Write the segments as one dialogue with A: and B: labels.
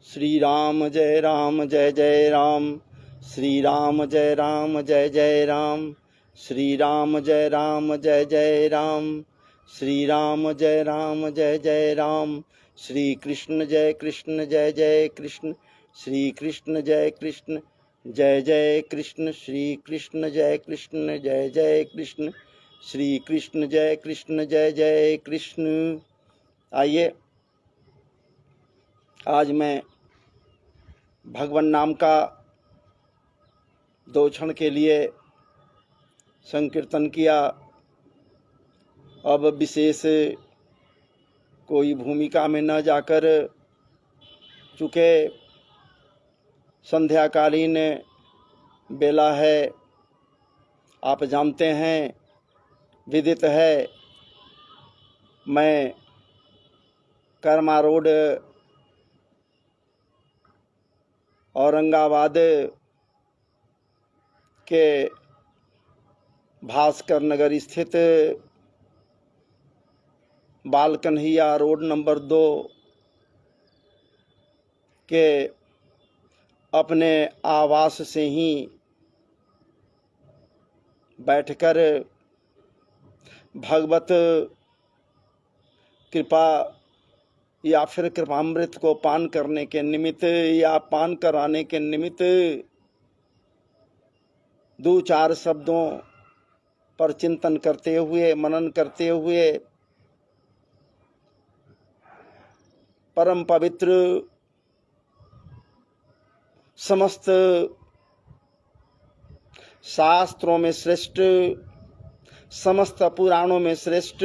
A: श्री राम जय जय राम। श्री राम जय जय राम। श्री राम जय जय राम। श्री राम जय जय राम। श्री कृष्ण जय कृष्ण। श्री कृष्ण जय कृष्ण। श्री कृष्ण जय कृष्ण। श्री कृष्ण जय कृष्ण। आइए, आज मैं भगवान नाम का 2 क्षण के लिए संकीर्तन किया। अब विशेष कोई भूमिका में न जाकर, चूँकि संध्याकालीन बेला है, आप जानते हैं, विदित है, मैं कर्मा रोड औरंगाबाद के भास्कर नगर स्थित बाल कन्हैया रोड नंबर 2 के अपने आवास से ही बैठकर भगवत कृपा या फिर कृपामृत को पान करने के निमित्त या पान कराने के निमित्त 2-4 शब्दों पर चिंतन करते हुए, मनन करते हुए परम पवित्र समस्त शास्त्रों में श्रेष्ठ, समस्त पुराणों में श्रेष्ठ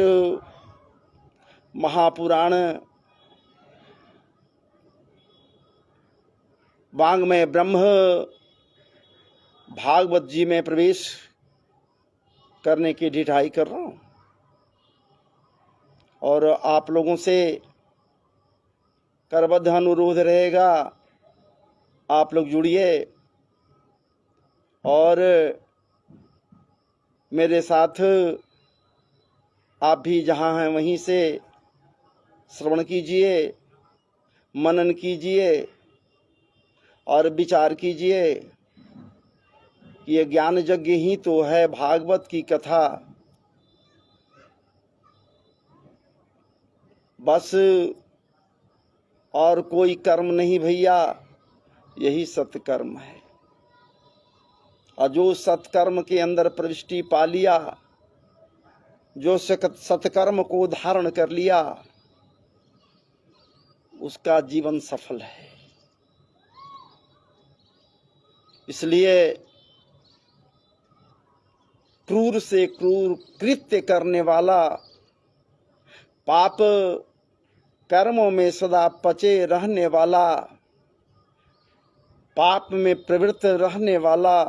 A: महापुराण वाङ्मय ब्रह्म भागवत जी में प्रवेश करने की ढिठाई कर रहा हूँ। और आप लोगों से करबद्ध अनुरोध रहेगा, आप लोग जुड़िए और मेरे साथ आप भी जहाँ हैं वहीं से श्रवण कीजिए, मनन कीजिए और विचार कीजिए। ये ज्ञान यज्ञ ही तो है भागवत की कथा। बस और कोई कर्म नहीं भैया, यही सत्कर्म है। और जो सत्कर्म के अंदर प्रविष्टि पा लिया, जो सत्कर्म को धारण कर लिया, उसका जीवन सफल है। इसलिए क्रूर से क्रूर कृत्य करने वाला, पाप कर्मों में सदा पचे रहने वाला, पाप में प्रवृत्त रहने वाला,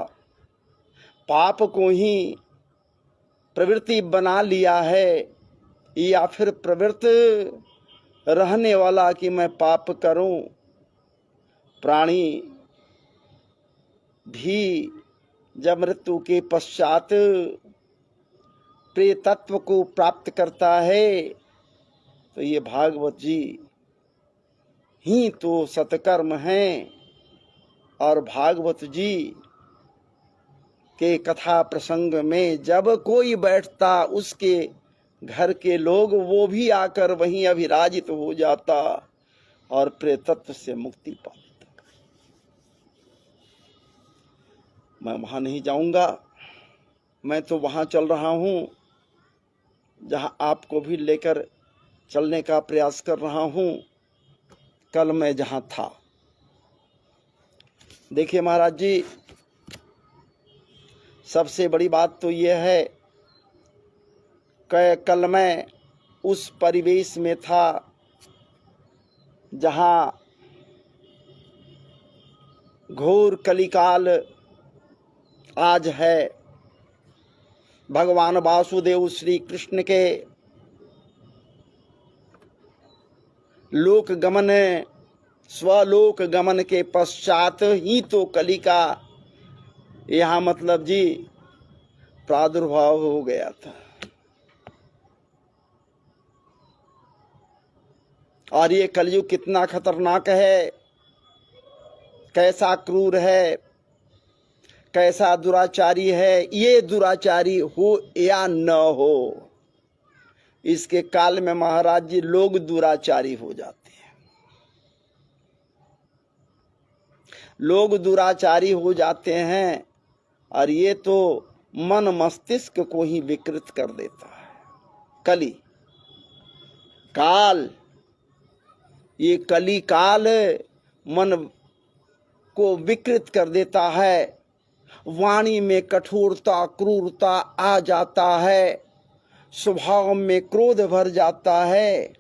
A: पाप को ही प्रवृत्ति बना लिया है, या फिर प्रवृत्त रहने वाला कि मैं पाप करूं, प्राणी भी जब मृत्यु के पश्चात प्रेतत्व को प्राप्त करता है, तो ये भागवत जी ही तो सत्कर्म हैं। और भागवत जी के कथा प्रसंग में जब कोई बैठता, उसके घर के लोग वो भी आकर वहीं अभिराजित हो जाता और प्रेतत्व से मुक्ति पाता। मैं वहां नहीं जाऊंगा, मैं तो वहां चल रहा हूं जहां आपको भी लेकर चलने का प्रयास कर रहा हूं। कल मैं जहां था, देखिए महाराज जी, सबसे बड़ी बात तो यह है कि कल मैं उस परिवेश में था जहां घोर कलिकाल आज है। भगवान वासुदेव श्री कृष्ण के लोक गमन, स्वलोक गमन के पश्चात ही तो कलिका यहाँ मतलब जी प्रादुर्भाव हो गया था। और ये कलयुग कितना खतरनाक है, कैसा क्रूर है, कैसा दुराचारी है। ये दुराचारी हो या न हो, इसके काल में महाराज जी लोग दुराचारी हो जाते हैं। लोग दुराचारी हो जाते हैं और ये तो मन मस्तिष्क को ही विकृत कर देता है। कली काल, ये कली काल मन को विकृत कर देता है। वाणी में कठोरता क्रूरता आ जाता है, स्वभाव में क्रोध भर जाता है।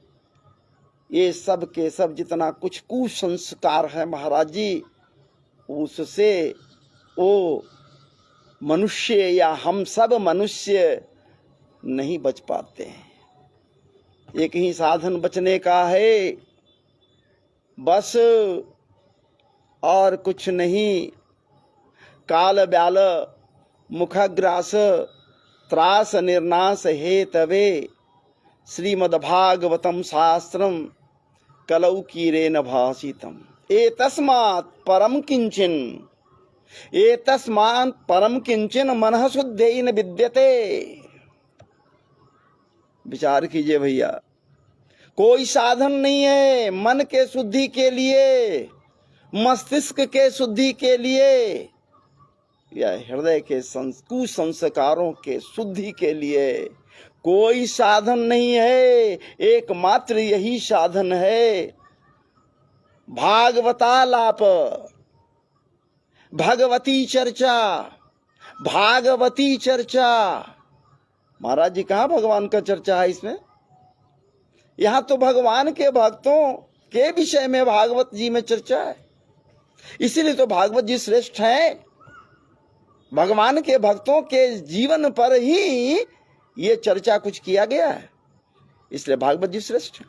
A: ये सब के सब जितना कुछ कुसंस्कार है महाराज जी, उससे वो मनुष्य या हम सब मनुष्य नहीं बच पाते हैं। एक ही साधन बचने का है, बस और कुछ नहीं। काल ब्याल मुखग्रास त्रास निर्नाश हेतवे श्रीमद्भागवतम शास्त्रम कलौ कीरेन भाषितम। एतस्मात् परम किंचन, एतस्मात् परम किंचन मनः शुद्धेन विद्यते। विचार कीजिए भैया, कोई साधन नहीं है मन के शुद्धि के लिए, मस्तिष्क के शुद्धि के लिए, या हृदय के कुसंस्कारों के शुद्धि के लिए कोई साधन नहीं है। एकमात्र यही साधन है भागवतालाप, भगवती चर्चा, भागवती चर्चा। महाराज जी कहाँ भगवान का चर्चा है इसमें? यहाँ तो भगवान के भक्तों के विषय में भागवत जी में चर्चा है। इसीलिए तो भागवत जी श्रेष्ठ हैं। भगवान के भक्तों के जीवन पर ही ये चर्चा कुछ किया गया है, इसलिए भागवत जी श्रेष्ठ है।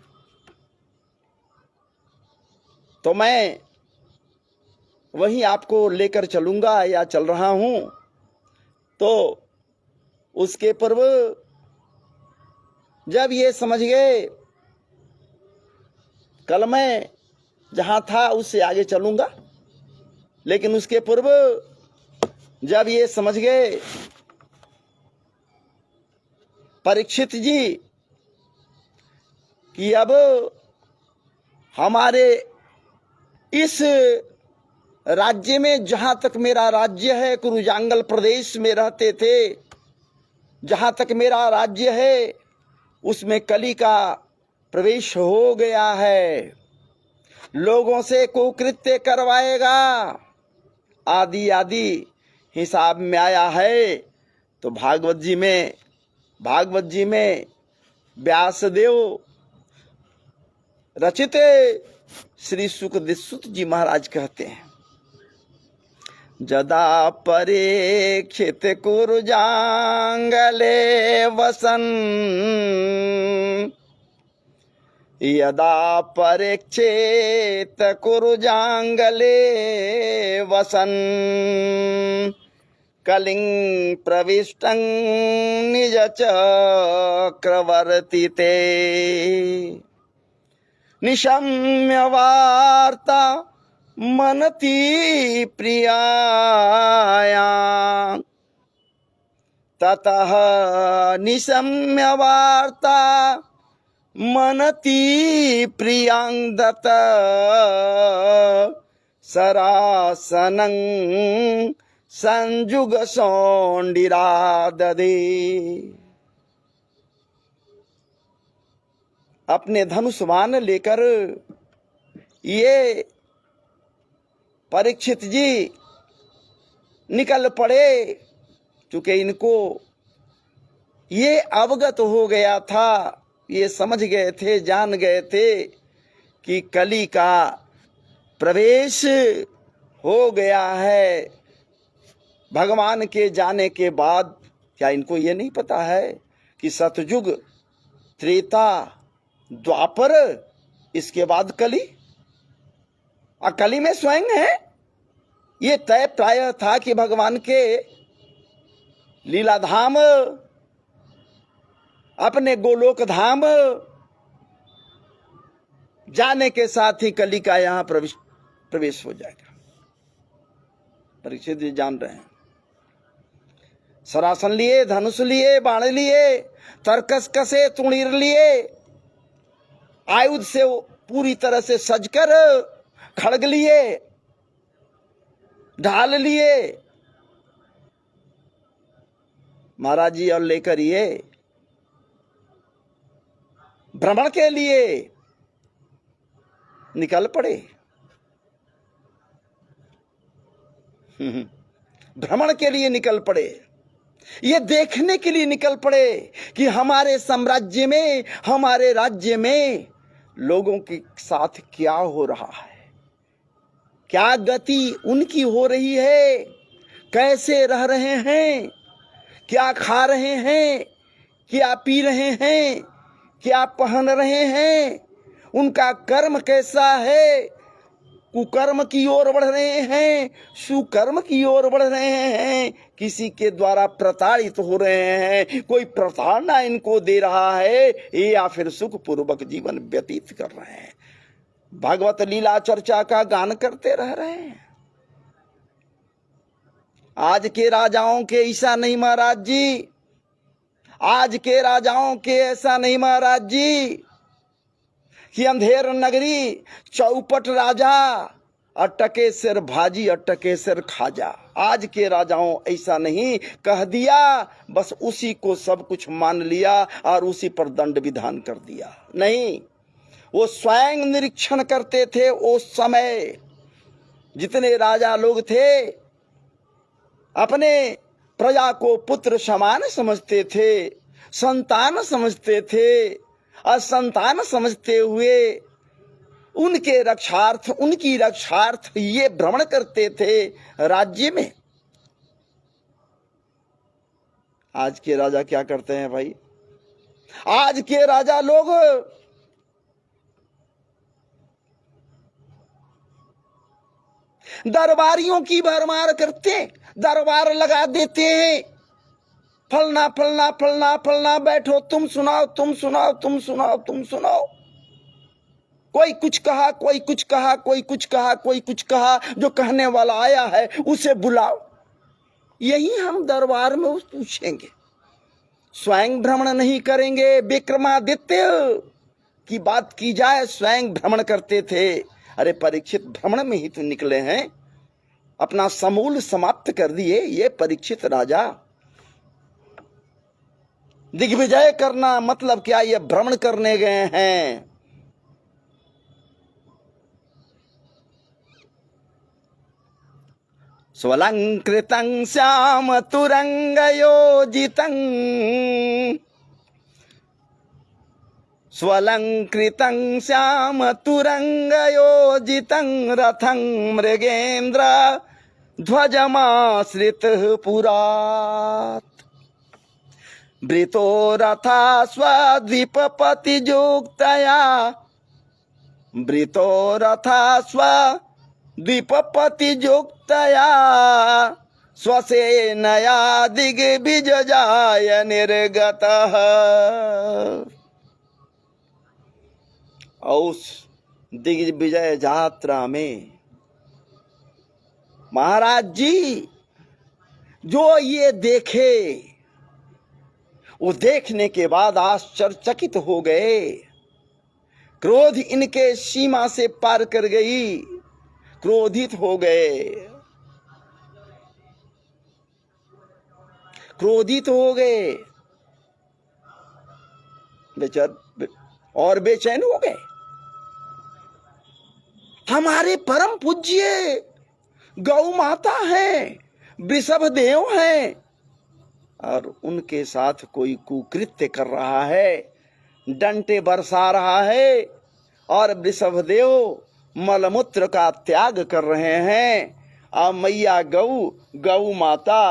A: तो मैं वही आपको लेकर चलूंगा या चल रहा हूं। तो उसके पूर्व जब ये समझ गए, कल मैं जहां था उससे आगे चलूंगा, लेकिन उसके पूर्व जब ये समझ गए परीक्षित जी कि अब हमारे इस राज्य में, जहां तक मेरा राज्य है, कुरुजांगल प्रदेश में रहते थे, जहां तक मेरा राज्य है उसमें कली का प्रवेश हो गया है, लोगों से कुकृत्य करवाएगा आदि आदि हिसाब में आया है। तो भागवत जी में व्यासदेव रचित श्री सुखदेव जी महाराज कहते हैं, जदा परीक्षित कुरुजांगले वसन, यदा परीक्षित कुरुजांगले वसन, कलिंग प्रविष्टं निज चक्रवर्ती ते, निशम्य वार्ता मनति प्रियाया, ततः निशम्य वार्ता मनति प्रियांग दत्त, सरासनं संजुग सौंडिरा ददे। अपने धनुष बाण लेकर ये परीक्षित जी निकल पड़े, चूंकि इनको ये अवगत हो गया था, ये समझ गए थे, जान गए थे कि कली का प्रवेश हो गया है। भगवान के जाने के बाद क्या इनको ये नहीं पता है कि सतयुग, त्रेता, द्वापर, इसके बाद कली, और कली में स्वयं है। ये तय प्राय था कि भगवान के लीलाधाम, अपने गोलोक धाम जाने के साथ ही कली का यहां प्रवेश हो जाएगा। परीक्षित जी जान रहे हैं। सरासन लिए, धनुष लिए, बाण लिए, तरकस कसे, तुणीर लिए, आयुध से पूरी तरह से सजकर, खड़ग लिए, ढाल लिए महाराज जी, और लेकर ये भ्रमण के लिए निकल पड़े। भ्रमण के लिए निकल पड़े, ये देखने के लिए निकल पड़े कि हमारे साम्राज्य में, हमारे राज्य में लोगों के साथ क्या हो रहा है, क्या गति उनकी हो रही है, कैसे रह रहे हैं, क्या खा रहे हैं, क्या पी रहे हैं, क्या पहन रहे हैं, उनका कर्म कैसा है, कुकर्म की ओर बढ़ रहे हैं, सुकर्म की ओर बढ़ रहे हैं, किसी के द्वारा प्रताड़ित हो रहे हैं, कोई प्रताड़ना इनको दे रहा है, या फिर सुख पूर्वक जीवन व्यतीत कर रहे हैं, भागवत लीला चर्चा का गान करते रह रहे हैं। आज के राजाओं के ऐसा नहीं महाराज जी, आज के राजाओं के ऐसा नहीं महाराज जी कि अंधेर नगरी चौपट राजा अटके सिर भाजी अटके सिर खाजा। आज के राजाओं ऐसा नहीं, कह दिया बस उसी को सब कुछ मान लिया और उसी पर दंड विधान कर दिया। नहीं, वो स्वयं निरीक्षण करते थे। उस समय जितने राजा लोग थे अपने प्रजा को पुत्र समान समझते थे, संतान समझते थे, और संतान समझते हुए उनके रक्षार्थ, उनकी रक्षार्थ ये भ्रमण करते थे राज्य में। आज के राजा क्या करते हैं भाई? आज के राजा लोग दरबारियों की भरमार करते, दरबार लगा देते हैं, फलना फलना फलना फलना, बैठो तुम सुनाओ, तुम सुनाओ, तुम सुनाओ, तुम सुनाओ। कोई कुछ कहा, कोई कुछ कहा, कोई कुछ कहा, कोई कुछ कहा, जो कहने वाला आया है उसे बुलाओ। यही हम दरबार में पूछेंगे, स्वयं भ्रमण नहीं करेंगे। विक्रमादित्य की बात की जाए, स्वयं भ्रमण करते थे। अरे परीक्षित भ्रमण में ही तो निकले हैं, अपना समूल समाप्त कर दिए ये परीक्षित राजा। दिग्विजय करना मतलब क्या? ये भ्रमण करने गए हैं। स्वलंकृतं श्याम तुरंग योजितं, स्वलंकृतं श्याम तुरंग योजितं, रथं मृगेन्द्र ध्वजमाश्रितः पुरात्, वृतो रथा स्वद्वीपपतियुक्तया, वृतो रथा स्वद्वीपपतियुक्तया, स्वसेनया दिग्विजयाय निर्गतः। उस दिग्विजय यात्रा में महाराज जी जो ये देखे, वो देखने के बाद आश्चर्यचकित हो गए। क्रोध इनके सीमा से पार कर गई, क्रोधित हो गए, क्रोधित हो गए, और बेचैन हो गए। हमारे परम पूज्य गौ माता हैं, वृषभ देव हैं, और उनके साथ कोई कुकृत्य कर रहा है, डंटे बरसा रहा है, और वृषभ देव मलमूत्र का त्याग कर रहे हैं। और मैया गौ माता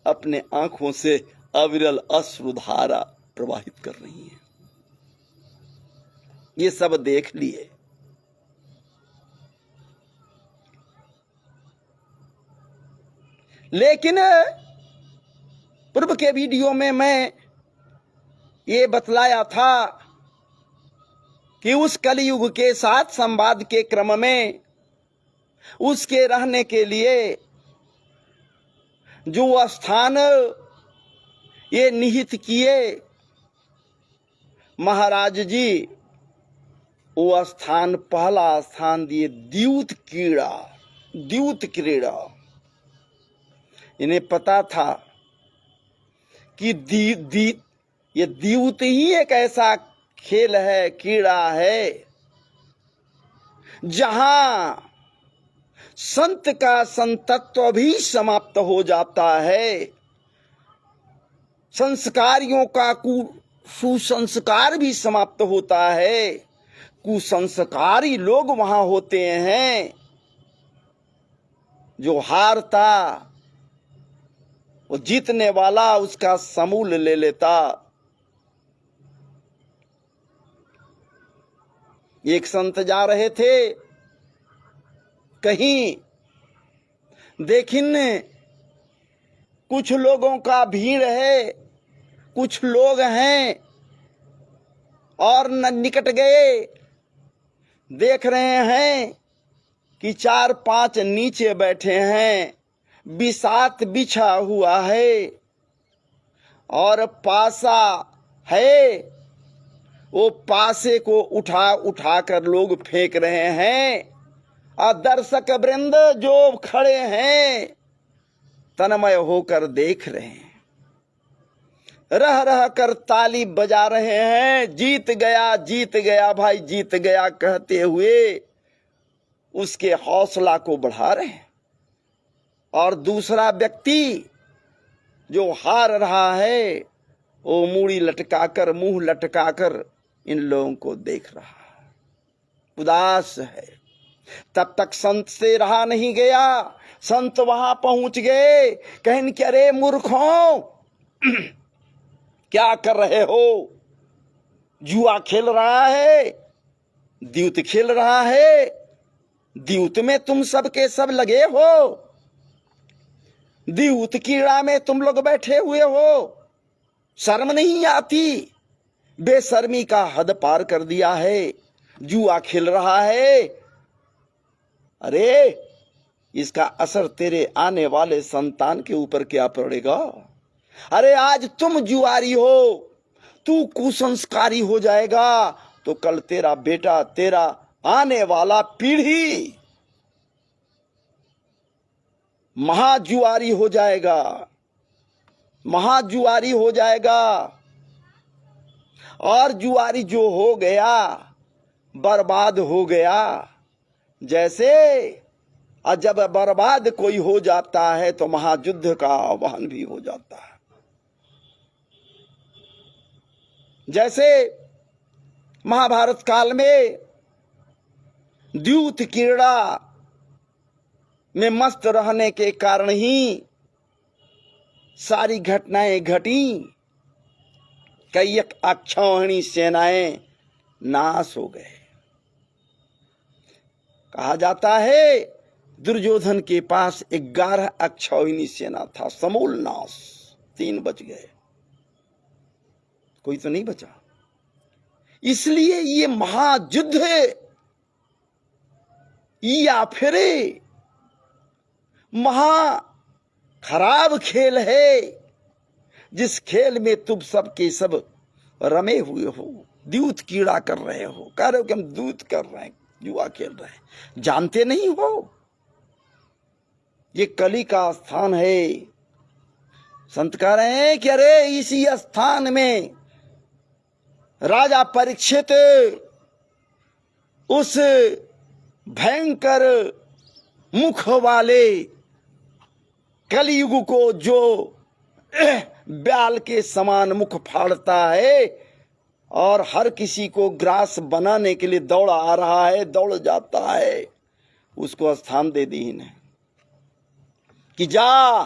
A: अपने आंखों से अविरल अश्रुधारा प्रवाहित कर रही है। ये सब देख लिए। लेकिन पूर्व के वीडियो में मैं ये बतलाया था कि उस कलयुग के साथ संवाद के क्रम में उसके रहने के लिए जो स्थान ये निहित किए महाराज जी, वो स्थान, पहला स्थान दिए द्यूत क्रीड़ा। द्यूत क्रीड़ा, इन्हें पता था कि ये द्यूत ही एक ऐसा खेल है, क्रीड़ा है, जहां संत का संतत्व भी समाप्त हो जाता है, संस्कारियों का सुसंस्कार भी समाप्त होता है, कुसंस्कारी लोग वहां होते हैं। जो हारता वो जीतने वाला उसका समूल ले लेता। एक संत जा रहे थे कहीं, देखिन कुछ लोगों का भीड़ है, कुछ लोग हैं और न निकट गए, देख रहे हैं कि 4-5 नीचे बैठे हैं, बिसात बिछा हुआ है और पासा है, वो पासे को उठा उठा कर लोग फेंक रहे हैं और दर्शक वृंद जो खड़े हैं तन्मय होकर देख रहे हैं, रह रह कर ताली बजा रहे हैं, जीत गया भाई, जीत गया कहते हुए उसके हौसला को बढ़ा रहे हैं। और दूसरा व्यक्ति जो हार रहा है वो मूड़ी लटकाकर, मुंह लटकाकर इन लोगों को देख रहा है, उदास है। तब तक संत से रहा नहीं गया, संत वहां पहुंच गए, कहन कि अरे मूर्खों, क्या कर रहे हो? जुआ खेल रहा है, द्यूत खेल रहा है, द्यूत में तुम सब के सब लगे हो, द्यूत कीड़ा में तुम लोग बैठे हुए हो, शर्म नहीं आती? बेशर्मी का हद पार कर दिया है, जुआ खेल रहा है। अरे इसका असर तेरे आने वाले संतान के ऊपर क्या पड़ेगा? अरे आज तुम जुआरी हो, तू कुसंस्कारी हो जाएगा तो कल तेरा बेटा, तेरा आने वाला पीढ़ी महाजुआरी हो जाएगा, महाजुआरी हो जाएगा। और जुआरी जो हो गया बर्बाद हो गया। जैसे जब बर्बाद कोई हो जाता है तो महायुद्ध का आह्वान भी हो जाता है। जैसे महाभारत काल में द्यूत क्रीड़ा में मस्त रहने के कारण ही सारी घटनाएं घटी, कई अक्षौहिणी सेनाएं नाश हो गए। कहा जाता है दुर्योधन के पास 11 अक्षौहिणी सेना था, समूल नाश, 3 बच गए, कोई तो नहीं बचा। इसलिए ये महायुद्ध या फिर महा खराब खेल है, जिस खेल में तुम सब के सब रमे हुए हो, द्यूत कीड़ा कर रहे हो, कह रहे हो कि हम द्यूत कर रहे हैं, जुआ खेल रहे हैं, जानते नहीं हो ये कली का स्थान है। संत कह रहे हैं कि अरे इसी स्थान में राजा परीक्षित उस भयंकर मुख वाले कलयुग को, जो ब्याल के समान मुख फाड़ता है और हर किसी को ग्रास बनाने के लिए दौड़ आ रहा है, दौड़ जाता है, उसको स्थान दे दी इन्हें कि जा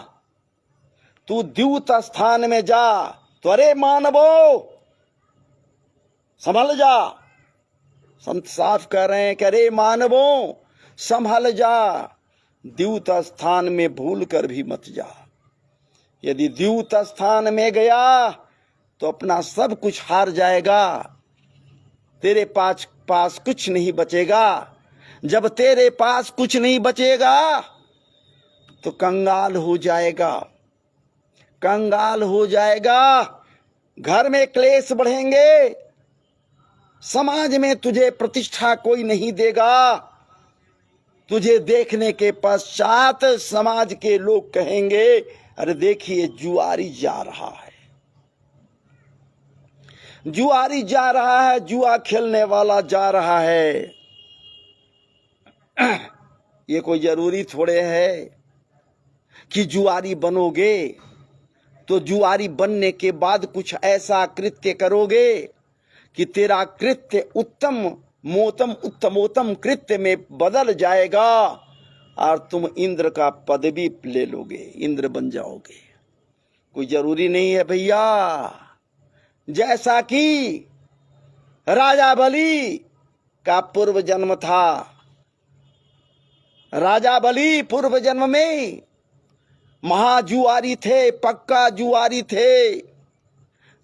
A: तू द्यूत स्थान में जा। तो अरे मानवो संभल जा, संत साफ कह रहे हैं कि अरे मानवो संभल जा, द्यूत स्थान में भूल कर भी मत जा। यदि द्यूत स्थान में गया तो अपना सब कुछ हार जाएगा, तेरे पास कुछ नहीं बचेगा। जब तेरे पास कुछ नहीं बचेगा तो कंगाल हो जाएगा, कंगाल हो जाएगा, घर में क्लेश बढ़ेंगे, समाज में तुझे प्रतिष्ठा कोई नहीं देगा। तुझे देखने के पश्चात समाज के लोग कहेंगे, अरे देखिए जुआरी जा रहा है, जुआरी जा रहा है, जुआ खेलने वाला जा रहा है। ये कोई जरूरी थोड़े है कि जुआरी बनोगे तो जुआरी बनने के बाद कुछ ऐसा कृत्य करोगे कि तेरा कृत्य उत्तमोत्तम कृत्य में बदल जाएगा और तुम इंद्र का पदवी ले लोगे, इंद्र बन जाओगे। कोई जरूरी नहीं है भैया। जैसा कि राजा बलि का पूर्व जन्म था, राजा बलि पूर्व जन्म में महाजुआरी थे, पक्का जुआरी थे।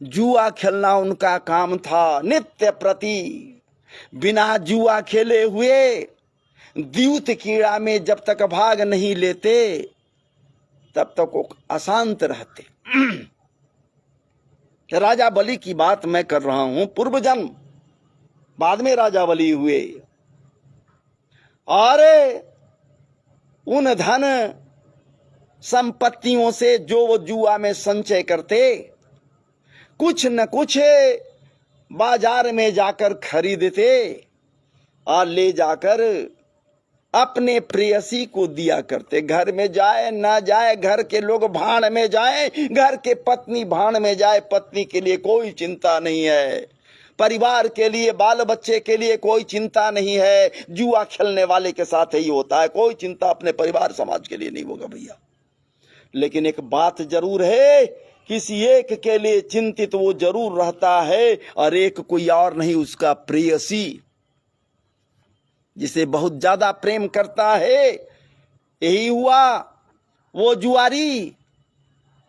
A: जुआ खेलना उनका काम था नित्य प्रति। बिना जुआ खेले हुए द्यूत कीड़ा में जब तक भाग नहीं लेते तब तक वो अशांत रहते। राजा बलि की बात मैं कर रहा हूं, पूर्व जन्म, बाद में राजा बलि हुए। और उन धन संपत्तियों से जो वो जुआ में संचय करते, कुछ न कुछ बाजार में जाकर खरीदते और ले जाकर अपने प्रेयसी को दिया करते। घर में जाए ना जाए, घर के लोग भाड़ में जाए, घर के पत्नी भाड़ में जाए, पत्नी के लिए कोई चिंता नहीं है, परिवार के लिए, बाल बच्चे के लिए कोई चिंता नहीं है। जुआ खेलने वाले के साथ ही होता है, कोई चिंता अपने परिवार समाज के लिए नहीं होगा भैया। लेकिन एक बात जरूर है, किसी एक के लिए चिंतित वो जरूर रहता है, और एक कोई और नहीं, उसका प्रेयसी, जिसे बहुत ज्यादा प्रेम करता है। यही हुआ, वो जुआरी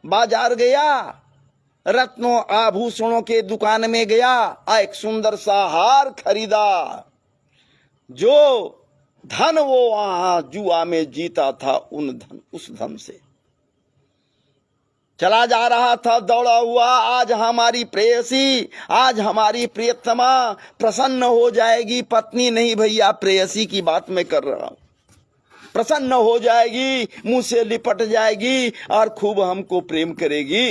A: बाजार गया, रत्नों आभूषणों के दुकान में गया, एक सुंदर सा हार खरीदा। जो धन वो वहां जुआ में जीता था, उस धन से चला जा रहा था, दौड़ा हुआ। आज हमारी प्रेयसी, आज हमारी प्रियतमा प्रसन्न हो जाएगी। पत्नी नहीं भैया, प्रेयसी की बात मैं कर रहा हूं। प्रसन्न हो जाएगी, मुंह से लिपट जाएगी और खूब हमको प्रेम करेगी।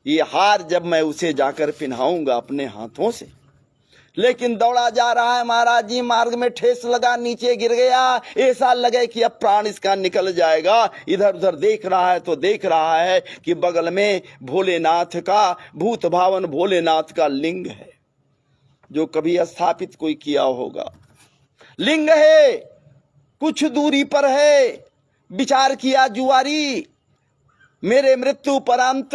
A: ये हार जब मैं उसे जाकर पहनाऊंगा अपने हाथों से। लेकिन दौड़ा जा रहा है महाराज जी, मार्ग में ठेस लगा, नीचे गिर गया। ऐसा लगे कि अब प्राण इसका निकल जाएगा। इधर उधर देख रहा है तो देख रहा है कि बगल में भोलेनाथ का, भूत भावन भोलेनाथ का लिंग है, जो कभी स्थापित कोई किया होगा। लिंग है, कुछ दूरी पर है। विचार किया जुआरी, मेरे मृत्यु परांत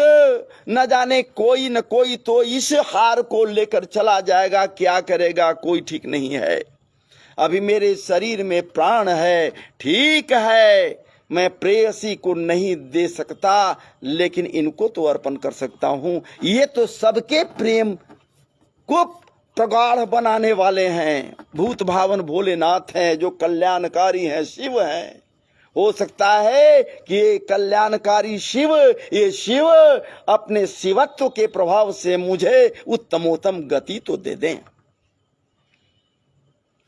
A: न जाने कोई न कोई तो इस हार को लेकर चला जाएगा, क्या करेगा कोई ठीक नहीं है। अभी मेरे शरीर में प्राण है, ठीक है, मैं प्रेयसी को नहीं दे सकता, लेकिन इनको तो अर्पण कर सकता हूं। ये तो सबके प्रेम को प्रगाढ़ बनाने वाले हैं, भूत भावन भोलेनाथ हैं, जो कल्याणकारी हैं, शिव हैं। हो सकता है कि ये कल्याणकारी शिव, ये शिव अपने शिवत्व के प्रभाव से मुझे उत्तमोत्तम गति तो दे दें।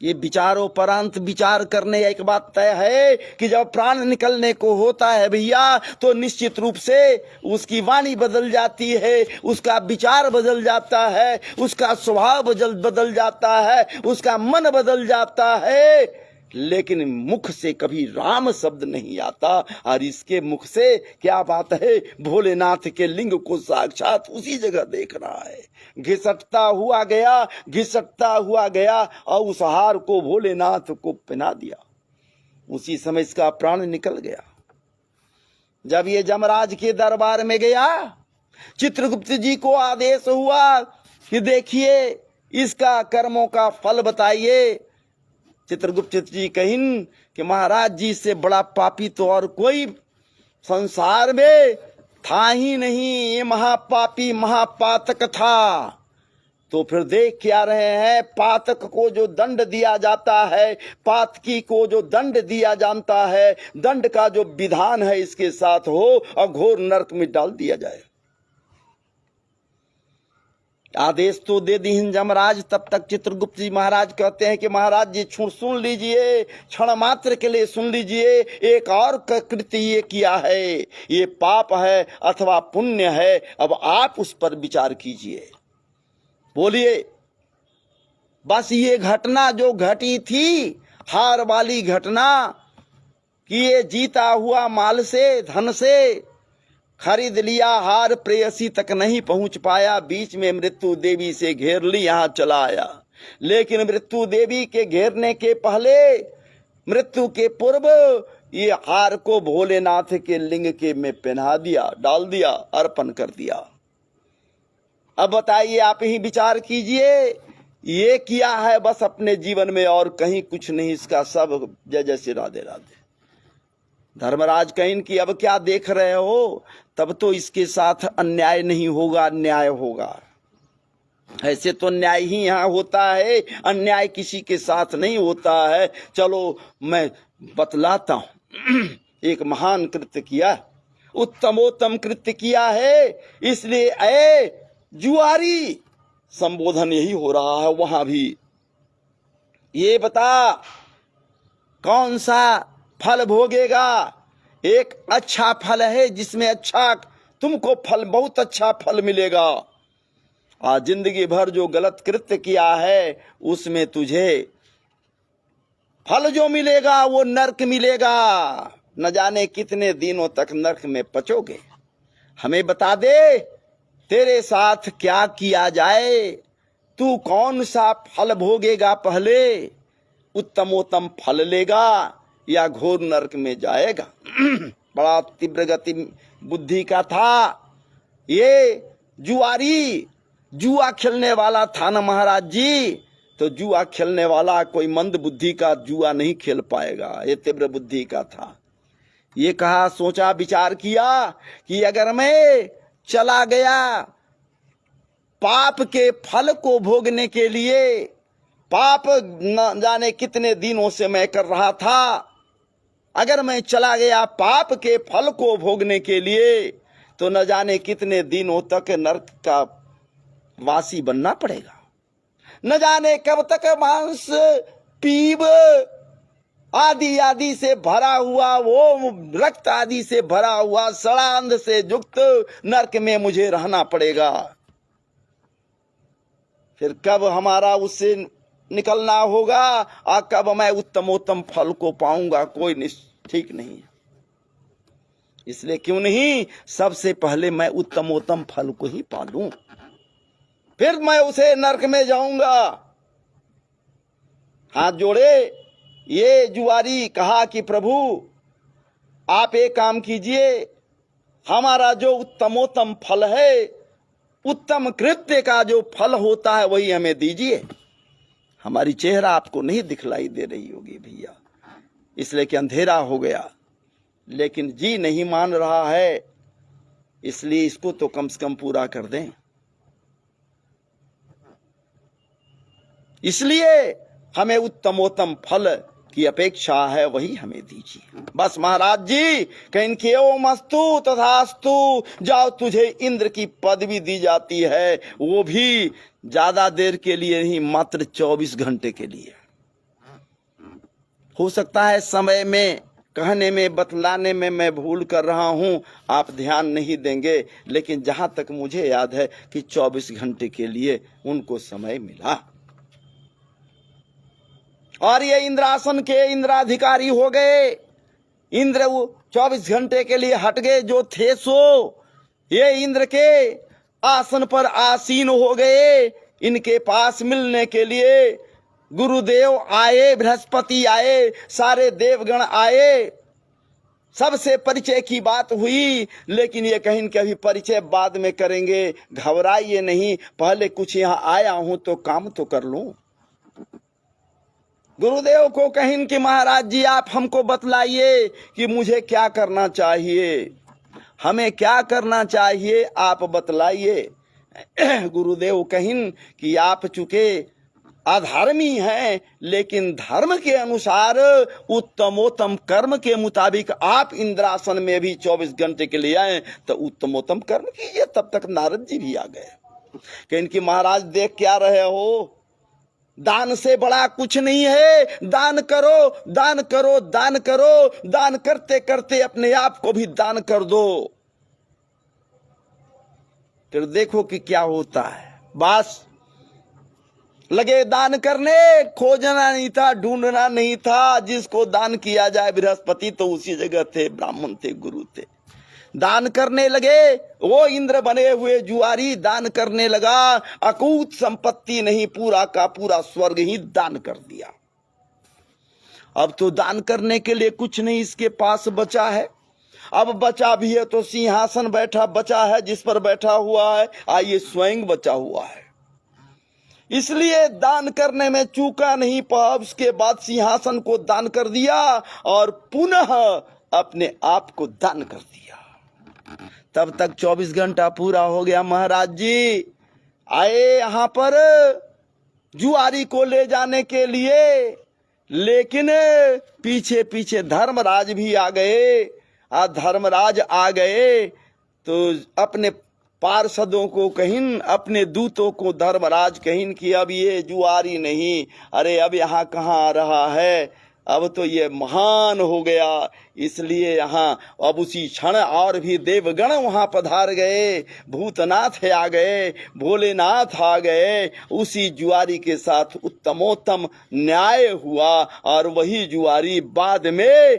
A: ये विचारों परांत विचार करने एक बात तय है कि जब प्राण निकलने को होता है भैया, तो निश्चित रूप से उसकी वाणी बदल जाती है, उसका विचार बदल जाता है, उसका स्वभाव बदल जाता है, उसका मन बदल जाता है। लेकिन मुख से कभी राम शब्द नहीं आता। और इसके मुख से क्या बात है, भोलेनाथ के लिंग को साक्षात उसी जगह देख रहा है। घिसटता हुआ गया और उस हार को भोलेनाथ को पहना दिया। उसी समय इसका प्राण निकल गया। जब ये जमराज के दरबार में गया, चित्रगुप्त जी को आदेश हुआ कि देखिए इसका कर्मों का फल बताइए। चित्रगुप्त जी कहिन कि महाराज जी से बड़ा पापी तो और कोई संसार में था ही नहीं। ये महापापी महापातक था, तो फिर देख क्या रहे हैं, पातक को जो दंड दिया जाता है, पातकी को जो दंड दिया जाता है, दंड का जो विधान है इसके साथ हो और घोर नरक में डाल दिया जाए। आदेश तो दे दी जमराज। तब तक चित्रगुप्त जी महाराज कहते हैं कि महाराज जी सुन लीजिए, क्षण मात्र के लिए सुन लीजिए, एक और कृत्य ये किया है, ये पाप है अथवा पुण्य है, अब आप उस पर विचार कीजिए। बोलिए। बस ये घटना जो घटी थी, हार वाली घटना, कि ये जीता हुआ माल से, धन से खरीद लिया हार, प्रेयसी तक नहीं पहुंच पाया, बीच में मृत्यु देवी से घेर ली, यहां चला आया। लेकिन मृत्यु देवी के घेरने के पहले, मृत्यु के पूर्व, ये हार को भोलेनाथ के लिंग के में पहना दिया, डाल दिया, अर्पण कर दिया। अब बताइए, आप ही विचार कीजिए, ये किया है बस अपने जीवन में और कहीं कुछ नहीं, इसका सब जय जय श्री राधे राधे। धर्मराज कहिन कि अब क्या देख रहे हो, तब तो इसके साथ अन्याय नहीं होगा, न्याय होगा। ऐसे तो न्याय ही यहाँ होता है, अन्याय किसी के साथ नहीं होता है। चलो मैं बतलाता हूं। एक महान कृत्य किया, उत्तमोत्तम कृत्य किया है, इसलिए ऐ जुआरी, संबोधन यही हो रहा है वहां भी। ये बता कौन सा फल भोगेगा। एक अच्छा फल है जिसमें अच्छा तुमको फल, बहुत अच्छा फल मिलेगा। आज जिंदगी भर जो गलत कृत्य किया है उसमें तुझे फल जो मिलेगा वो नरक मिलेगा। न जाने कितने दिनों तक नरक में पचोगे। हमें बता दे तेरे साथ क्या किया जाए, तू कौन सा फल भोगेगा पहले, उत्तमोत्तम फल लेगा या घोर नरक में जाएगा। बड़ा तीव्र गति बुद्धि का था ये जुआरी, जुआ खेलने वाला था ना महाराज जी। तो जुआ खेलने वाला कोई मंद बुद्धि का जुआ नहीं खेल पाएगा, ये तीव्र बुद्धि का था। ये कहा, सोचा विचार किया कि अगर मैं चला गया पाप के फल को भोगने के लिए, पाप न जाने कितने दिनों से मैं कर रहा था, अगर मैं चला गया पाप के फल को भोगने के लिए तो न जाने कितने दिनों तक नरक का वासी बनना पड़ेगा। न जाने कब तक मांस पीव आदि आदि से भरा हुआ, वो रक्त आदि से भरा हुआ सड़ांध से युक्त नरक में मुझे रहना पड़ेगा। फिर कब हमारा उससे निकलना होगा और कब मैं उत्तमोत्तम फल को पाऊंगा, कोई ठीक नहीं। इसलिए क्यों नहीं सबसे पहले मैं उत्तमोत्तम फल को ही पालूं, फिर मैं उसे नरक में जाऊंगा। हाथ जोड़े ये जुआरी, कहा कि प्रभु आप एक काम कीजिए, हमारा जो उत्तमोत्तम फल है, उत्तम कृत्य का जो फल होता है वही हमें दीजिए। हमारी चेहरा आपको नहीं दिखलाई दे रही होगी भैया, इसलिए कि अंधेरा हो गया, लेकिन जी नहीं मान रहा है, इसलिए इसको तो कम से कम पूरा कर दें। इसलिए हमें उत्तमोत्तम फल की अपेक्षा है, वही हमें दीजिए। बस महाराज जी कहीं के ओ मस्तु तथास्तु, जाओ तुझे इंद्र की पदवी दी जाती है, वो भी ज्यादा देर के लिए नहीं, मात्र 24 घंटे के लिए। हो सकता है समय में, कहने में, बतलाने में मैं भूल कर रहा हूं, आप ध्यान नहीं देंगे, लेकिन जहां तक मुझे याद है कि 24 घंटे के लिए उनको समय मिला। और ये इंद्रासन के इंद्राधिकारी हो गए। इंद्र वो 24 घंटे के लिए हट गए जो थे, सो ये इंद्र के आसन पर आसीन हो गए। इनके पास मिलने के लिए गुरुदेव आए, बृहस्पति आए, सारे देवगण आए, सबसे परिचय की बात हुई। लेकिन ये कहीं कि अभी परिचय बाद में करेंगे, घबराइए नहीं, पहले कुछ यहाँ आया हूं तो काम तो कर लूं। गुरुदेव को कहीं कि महाराज जी आप हमको बतलाइए कि मुझे क्या करना चाहिए, हमें क्या करना चाहिए, आप बतलाइए। गुरुदेव कहिन कि आप चूंकि अधर्मी हैं, लेकिन धर्म के अनुसार उत्तमोत्तम कर्म के मुताबिक आप इंद्रासन में भी 24 घंटे के लिए आए, तो उत्तमोत्तम कर्म कीजिए। तब तक नारद जी भी आ गए। कहें कि महाराज देख क्या रहे हो, दान से बड़ा कुछ नहीं है, दान करो दान करो दान करो, दान करते करते अपने आप को भी दान कर दो, फिर देखो कि क्या होता है। बस लगे दान करने, खोजना नहीं था, ढूंढना नहीं था। जिसको दान किया जाए, बृहस्पति तो उसी जगह थे, ब्राह्मण थे, गुरु थे। दान करने लगे, वो इंद्र बने हुए जुआरी दान करने लगा। अकूत संपत्ति नहीं, पूरा का पूरा स्वर्ग ही दान कर दिया। अब तो दान करने के लिए कुछ नहीं इसके पास बचा है। अब बचा भी है तो सिंहासन बैठा बचा है, जिस पर बैठा हुआ है, आइए स्वयं बचा हुआ है। इसलिए दान करने में चूका नहीं, पर उसके बाद सिंहासन को दान कर दिया और पुनः अपने आप को दान कर दिया। तब तक 24 घंटा पूरा हो गया। महाराज जी आए यहां पर जुआरी को ले जाने के लिए, लेकिन पीछे पीछे धर्मराज भी आ गए। धर्मराज आ गए तो अपने पार्षदों को कहिन, अपने दूतों को धर्मराज कहिन कि अब ये जुआरी नहीं, अरे अब यहाँ कहाँ आ रहा है, अब तो ये महान हो गया। इसलिए यहाँ अब उसी क्षण और भी देवगण वहाँ पधार गए, भूतनाथ आ गए, भोलेनाथ आ गए। उसी जुआरी के साथ उत्तमोत्तम न्याय हुआ और वही जुआरी बाद में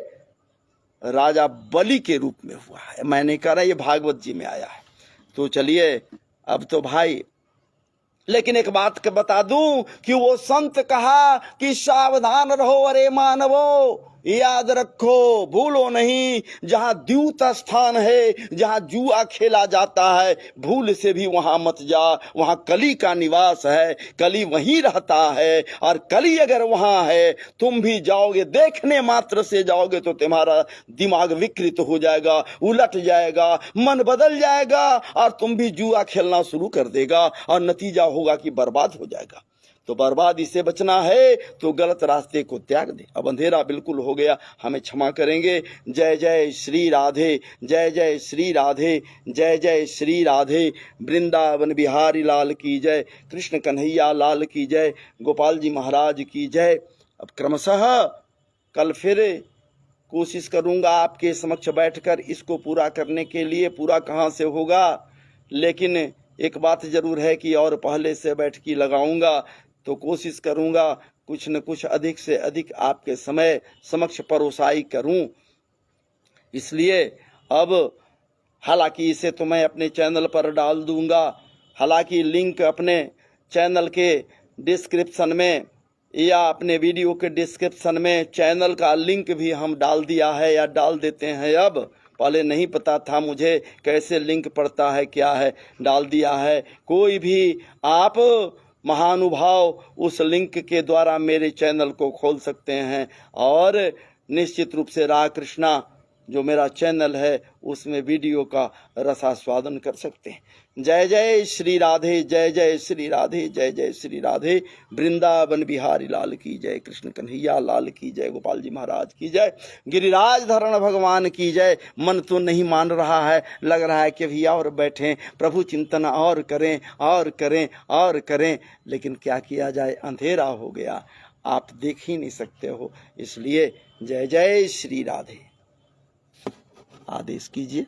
A: राजा बलि के रूप में हुआ है। मैंने कहा ये भागवत जी में आया है। तो चलिए अब तो भाई, लेकिन एक बात के बता दूं कि वो संत कहा कि सावधान रहो अरे मानवो, याद रखो, भूलो नहीं, जहां द्यूत स्थान है, जहां जुआ खेला जाता है, भूल से भी वहां मत जा। वहां कली का निवास है, कली वहीं रहता है, और कली अगर वहां है तुम भी जाओगे, देखने मात्र से जाओगे तो तुम्हारा दिमाग विकृत हो जाएगा, उलट जाएगा, मन बदल जाएगा और तुम भी जुआ खेलना शुरू कर देगा और नतीजा होगा कि बर्बाद हो जाएगा। तो बर्बादी से बचना है तो गलत रास्ते को त्याग दे। अब अंधेरा बिल्कुल हो गया, हमें क्षमा करेंगे। जय जय श्री राधे, जय जय श्री राधे, जय जय श्री राधे। वृंदावन बिहारी लाल की जय, कृष्ण कन्हैया लाल की जय, गोपाल जी महाराज की जय। अब क्रमशः कल फिर कोशिश करूंगा आपके समक्ष बैठकर इसको पूरा करने के लिए। पूरा कहाँ से होगा, लेकिन एक बात जरूर है कि और पहले से बैठकी लगाऊंगा तो कोशिश करूंगा कुछ न कुछ अधिक से अधिक आपके समय समक्ष परोसाई करूं। इसलिए अब हालांकि इसे तो मैं अपने चैनल पर डाल दूंगा, हालांकि लिंक अपने चैनल के डिस्क्रिप्शन में या अपने वीडियो के डिस्क्रिप्शन में चैनल का लिंक भी हम डाल दिया है या डाल देते हैं। अब पहले नहीं पता था मुझे कैसे लिंक पड़ता है क्या है, डाल दिया है। कोई भी आप महानुभाव उस लिंक के द्वारा मेरे चैनल को खोल सकते हैं और निश्चित रूप से राधा कृष्णा जो मेरा चैनल है उसमें वीडियो का रसास्वादन कर सकते हैं। जय जय श्री राधे, जय जय श्री राधे, जय जय श्री राधे। वृंदावन बिहारी लाल की जय, कृष्ण कन्हैया लाल की जय, गोपाल जी महाराज की जय, गिरिराज धरण भगवान की जय। मन तो नहीं मान रहा है, लग रहा है कि अभी और बैठें, प्रभु चिंतन और करें और करें और करें, लेकिन क्या किया जाए, अंधेरा हो गया, आप देख ही नहीं सकते हो। इसलिए जय जय श्री राधे, आदेश कीजिए।